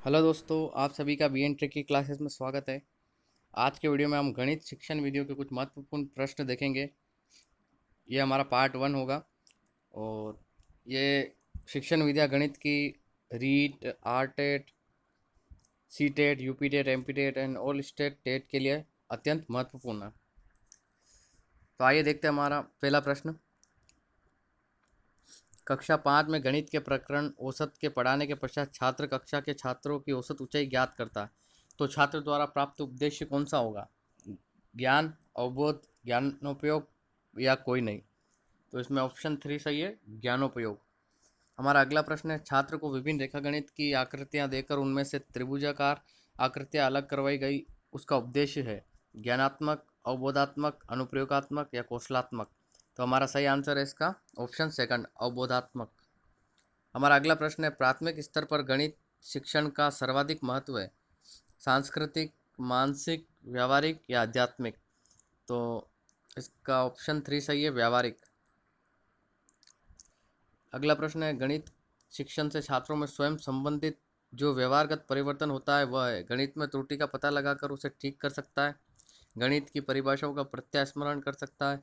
Hello दोस्तों, आप सभी का बी एन ट्रिक की क्लासेस में स्वागत है। आज के वीडियो में हम गणित शिक्षण विधियों के कुछ महत्वपूर्ण प्रश्न देखेंगे। ये हमारा पार्ट 1 होगा और ये शिक्षण विधियाँ गणित की REET, RTET, C TET, UP TET, M P TET and all state TET के लिए अत्यंत महत्वपूर्ण है। तो आइए देखते हैं हमारा पहला प्रश्न। कक्षा 5 में गणित के प्रकरण औसत के पढ़ाने के पश्चात छात्र कक्षा के छात्रों की औसत ऊंचाई ज्ञात करता है। तो छात्र द्वारा प्राप्त उद्देश्य कौन सा होगा? ज्ञान, अवबोध, ज्ञानोपयोग या कोई नहीं। तो इसमें ऑप्शन 3 सही है, ज्ञानोपयोग। हमारा अगला प्रश्न है, छात्र को विभिन्न रेखागणित की आकृतियां देकर उनमें से त्रिभुजाकार आकृतियां अलग करवाई गई, उसका उद्देश्य है ज्ञानात्मक, अवबोधात्मक, अनुप्रयोगात्मक या कौशलात्मक। तो हमारा सही आंसर है इसका ऑप्शन सेकंड, अवबोधात्मक। हमारा अगला प्रश्न है, प्राथमिक स्तर पर गणित शिक्षण का सर्वाधिक महत्व है सांस्कृतिक, मानसिक, व्यावहारिक या आध्यात्मिक। तो इसका ऑप्शन 3 सही है, व्यावहारिक। अगला प्रश्न है, गणित शिक्षण से छात्रों में स्वयं संबंधित जो व्यवहारगत परिवर्तन होता है वह है गणित में त्रुटि का पता लगाकर उसे ठीक कर सकता है, गणित की परिभाषाओं का प्रत्यास्मरण कर सकता है,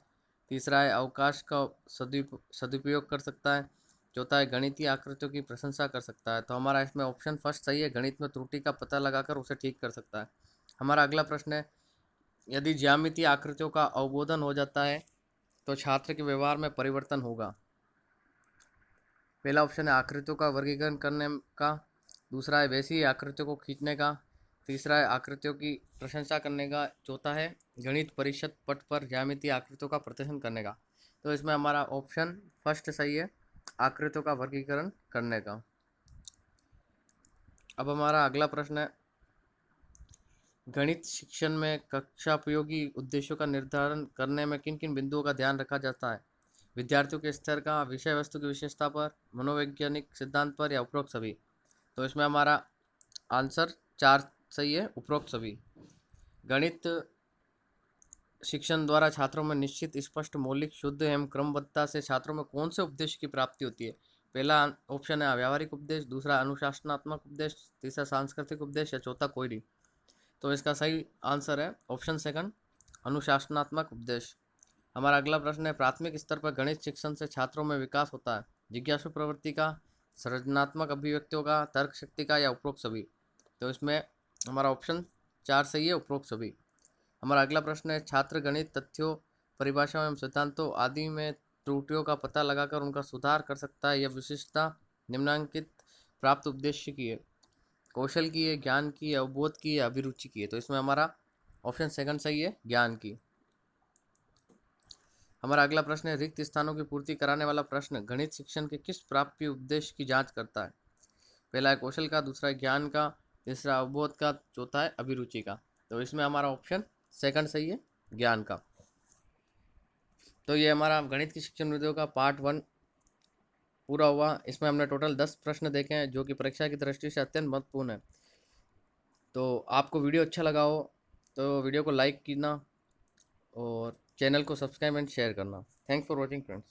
तीसरा है अवकाश का सदुपयोग कर सकता है, चौथा है गणितीय आकृतियों की प्रशंसा कर सकता है। तो हमारा इसमें ऑप्शन फर्स्ट सही है, गणित में त्रुटि का पता लगाकर उसे ठीक कर सकता है। हमारा अगला प्रश्न है, यदि ज्यामितीय आकृतियों का अवबोधन हो जाता है तो छात्र के व्यवहार में परिवर्तन होगा। पहला ऑप्शन है आकृतियों का वर्गीकरण करने का, दूसरा है वैसी आकृतियों को खींचने का, तीसरा है आकृतियों की प्रशंसा करने का, चौथा है गणित परिषद पट पर ज्यामितीय आकृतियों का प्रदर्शन करने का। तो इसमें हमारा ऑप्शन फर्स्ट सही है, आकृतियों का वर्गीकरण करने का। अब हमारा अगला प्रश्न है, गणित शिक्षण में कक्षापयोगी उद्देश्यों का निर्धारण करने में किन किन बिंदुओं का ध्यान रखा जाता है? विद्यार्थियों के स्तर का, विषय वस्तु की विशेषता पर, मनोवैज्ञानिक सिद्धांत पर या उपरोक्त सभी। तो इसमें हमारा आंसर 4 सही है, उपरोक्त सभी। गणित शिक्षण द्वारा छात्रों में निश्चित, स्पष्ट, मौलिक, शुद्ध एवं क्रमबद्धता से छात्रों में कौन से उपदेश की प्राप्ति होती है? पहला ऑप्शन है व्यावहारिक उपदेश, दूसरा अनुशासनात्मक उपदेश, तीसरा सांस्कृतिक उपदेश या चौथा कोई नहीं। तो इसका सही आंसर है ऑप्शन सेकंड, अनुशासनात्मक उपदेश। हमारा अगला प्रश्न है, प्राथमिक स्तर पर गणित शिक्षण से छात्रों में विकास होता है जिज्ञासु प्रवृत्ति का, सृजनात्मक अभिव्यक्तियों का, तर्क शक्ति का या उपरोक्त सभी। तो इसमें हमारा ऑप्शन 4 सही है, उपरोक्त सभी। हमारा अगला प्रश्न है, छात्र गणित तथ्यों, परिभाषाओं एवं सिद्धांतों आदि में त्रुटियों का पता लगाकर उनका सुधार कर सकता है। यह विशिष्टता निम्नलिखित प्राप्त उद्देश्य की है? कौशल की है, ज्ञान की है, अवबोध की है, अभिरुचि की है। तो इसमें हमारा ऑप्शन सेकंड सही है, ज्ञान की। हमारा अगला प्रश्न है, रिक्त स्थानों की पूर्ति कराने वाला प्रश्न गणित शिक्षण के किस प्राप्ति उद्देश्य की जांच करता है? पहला है कौशल का, दूसरा है ज्ञान का, तीसरा अवबोध का, चौथा है अभिरुचि का। तो इसमें हमारा ऑप्शन सेकंड सही है, ज्ञान का। तो ये हमारा गणित की शिक्षण विधियों का पार्ट 1 पूरा हुआ। इसमें हमने टोटल 10 प्रश्न देखे हैं जो कि परीक्षा की दृष्टि से अत्यंत महत्वपूर्ण है। तो आपको वीडियो अच्छा लगा हो तो वीडियो को लाइक करना और चैनल को सब्सक्राइब एंड शेयर करना। Thanks for watching friends.